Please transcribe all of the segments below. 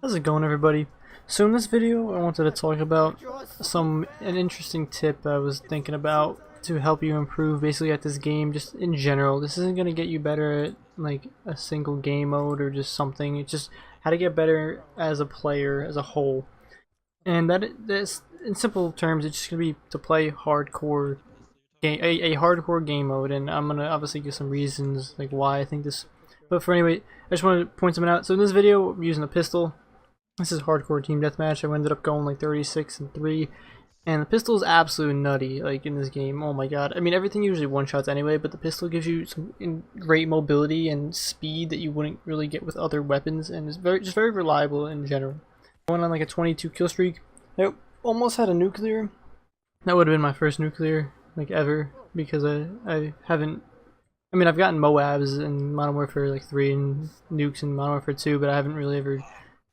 How's it going, everybody? So in this video I wanted to talk about an interesting tip I was thinking about to help you improve basically at this game just in general. This isn't going to get you better at like a single game mode or just something. It's just how to get better as a player as a whole. And that's in simple terms, it's just going to be to play hardcore game, a hardcore game mode, and I'm going to obviously give some reasons like why I think this. But for anyway, I just want to point something out. So in this video I'm using a pistol. This is hardcore team deathmatch. I ended up going like 36-3, and the pistol is absolutely nutty. Like in this game, oh my god! I mean, everything usually one shots anyway, but the pistol gives you some great mobility and speed that you wouldn't really get with other weapons, and it's very reliable in general. I went on like a 22 kill streak. I almost had a nuclear. That would have been my first nuclear like ever, because I haven't. I mean, I've gotten Moabs in Modern Warfare like 3 and nukes in Modern Warfare 2, but I haven't really ever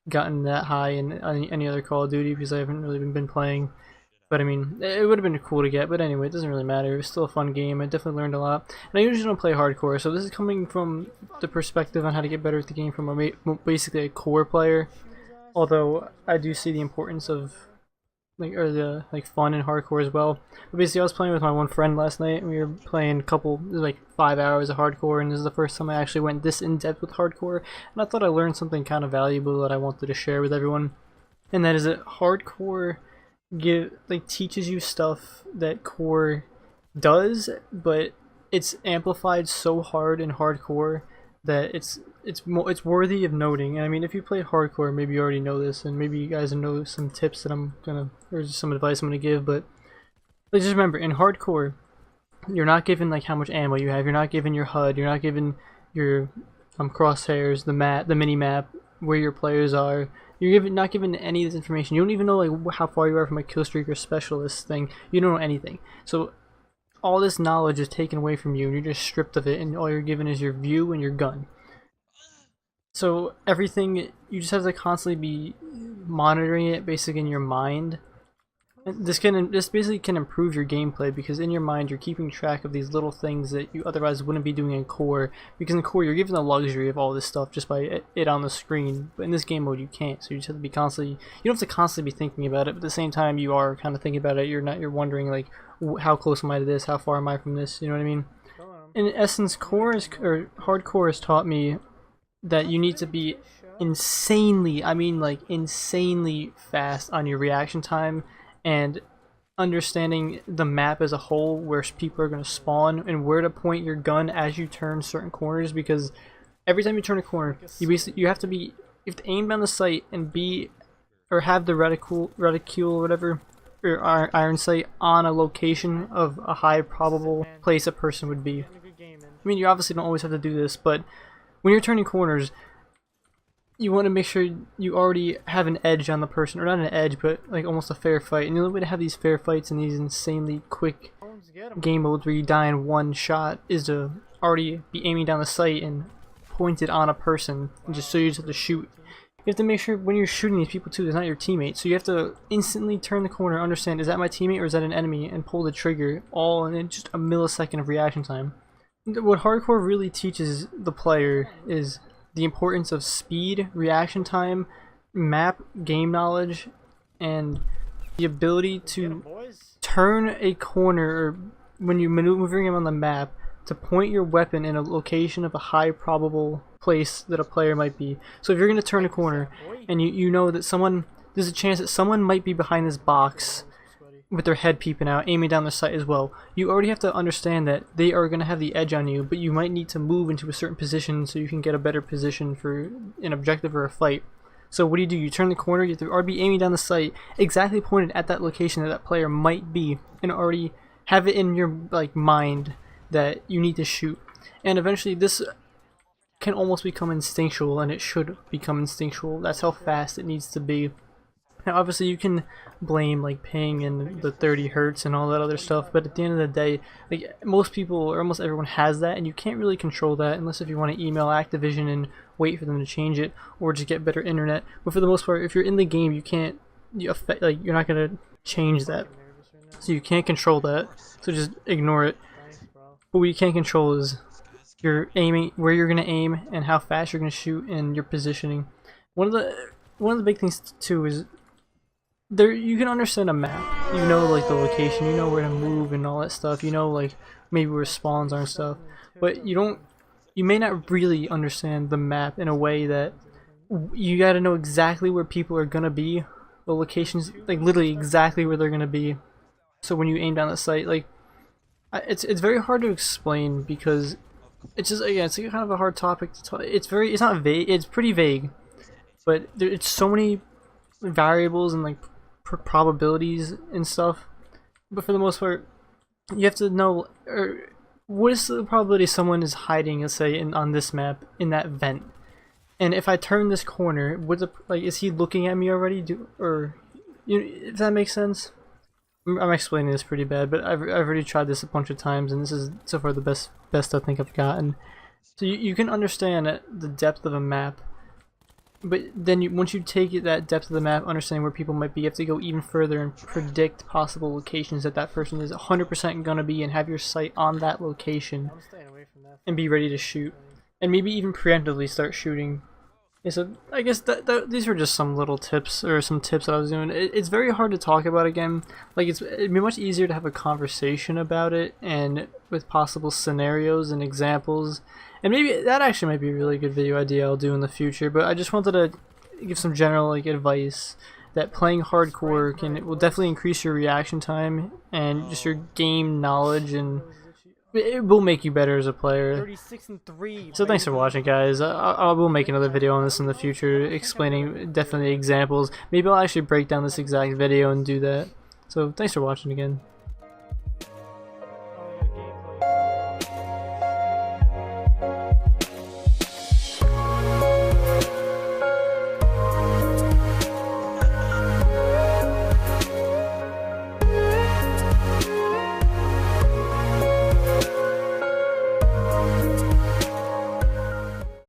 gotten that high in any other Call of Duty because I haven't really been playing. But I mean, it would have been cool to get, but anyway, it doesn't really matter. It was still a fun game. I definitely learned a lot. And I usually don't play hardcore, so this is coming from the perspective on how to get better at the game from basically a core player. Although I do see the importance of the fun in hardcore as well. But basically, I was playing with my one friend last night, and we were playing like 5 hours of hardcore, and this is the first time I actually went this in depth with hardcore, and I thought I learned something kind of valuable that I wanted to share with everyone. And that is that hardcore teaches you stuff that core does, but it's amplified so hard in hardcore that it's worthy of noting. And I mean, if you play hardcore, maybe you already know this, and maybe you guys know some tips that or just some advice I'm gonna give. But just remember, in hardcore, you're not given like how much ammo you have. You're not given your HUD. You're not given your crosshairs, the mini map, where your players are. You're not given any of this information. You don't even know like how far you are from a kill streak or specialist thing. You don't know anything. So all this knowledge is taken away from you, and you're just stripped of it, and all you're given is your view and your gun. So everything, you just have to constantly be monitoring it basically in your mind. This basically can improve your gameplay, because in your mind you're keeping track of these little things that you otherwise wouldn't be doing in core, because in core you're given the luxury of all this stuff just by it on the screen, but in this game mode you can't. So you just have to be constantly, you don't have to constantly be thinking about it, but at the same time you are kind of thinking about it. You're wondering like, how close am I to this, how far am I from this, you know what I mean? In essence, hardcore has taught me that you need to be insanely, I mean like insanely fast on your reaction time, and understanding the map as a whole, where people are going to spawn and where to point your gun as you turn certain corners, because every time you turn a corner you have to aim down the sight and have the reticule or whatever, or iron sight on a location of a high probable place a person would be. I mean, you obviously don't always have to do this, but when you're turning corners, you want to make sure you already have an edge on the person, or not an edge, but like almost a fair fight. And the only way to have these fair fights and these insanely quick game modes where you die in one shot is to already be aiming down the sight and pointed on a person, and just so you just have to shoot. You have to make sure when you're shooting these people too, it's not your teammate. So you have to instantly turn the corner, understand, is that my teammate or is that an enemy, and pull the trigger, all in just a millisecond of reaction time. What hardcore really teaches the player is the importance of speed, reaction time, map game knowledge, and the ability to turn a corner, or when you're maneuvering him on the map, to point your weapon in a location of a high probable place that a player might be. So if you're going to turn a corner and you know that there's a chance that someone might be behind this box with their head peeping out, aiming down the sight as well, you already have to understand that they are going to have the edge on you, but you might need to move into a certain position so you can get a better position for an objective or a fight. So what do? You turn the corner, you have to already be aiming down the sight, exactly pointed at that location that player might be, and already have it in your mind that you need to shoot. And eventually this can almost become instinctual, and it should become instinctual. That's how fast it needs to be. Now obviously you can blame like ping and the 30 hertz and all that other stuff, but at the end of the day, like, most people or almost everyone has that, and you can't really control that unless if you want to email Activision and wait for them to change it, or just get better internet. But for the most part, if you're in the game, you're not gonna change that, so you can't control that, so just ignore it. But what you can control is your aiming, where you're gonna aim, and how fast you're gonna shoot, and your positioning. One of the one of the big things too is there you can understand a map. You know like the location, you know where to move and all that stuff. You know like maybe where spawns are and stuff, but you may not really understand the map in a way that you got to know exactly where people are gonna be, the locations, like literally exactly where they're gonna be. So when you aim down the sight, like it's very hard to explain because it's just again it's like kind of a hard topic to talk. It's not vague. It's pretty vague, but it's so many variables and like probabilities and stuff. But for the most part, you have to know what is the probability someone is hiding, let's say, on this map in that vent. And if I turn this corner, is he looking at me already? If that makes sense. I'm explaining this pretty bad, but I've already tried this a bunch of times, and this is so far the best I think I've gotten. So you can understand the depth of a map, but then once you take that depth of the map, understanding where people might be, you have to go even further and predict possible locations that person is 100% gonna be, and have your sight on that location, and be ready to shoot, and maybe even preemptively start shooting. Yeah, so I guess these were just some little tips, or some tips that I was doing. It's very hard to talk about again. Like it'd be much easier to have a conversation about it, and with possible scenarios and examples. And maybe that actually might be a really good video idea I'll do in the future. But I just wanted to give some general like advice that playing hardcore it will definitely increase your reaction time and just your game knowledge, and it will make you better as a player. 36-3. So thanks for watching, guys. I will make another video on this in the future, explaining definitely examples. Maybe I'll actually break down this exact video and do that. So thanks for watching again.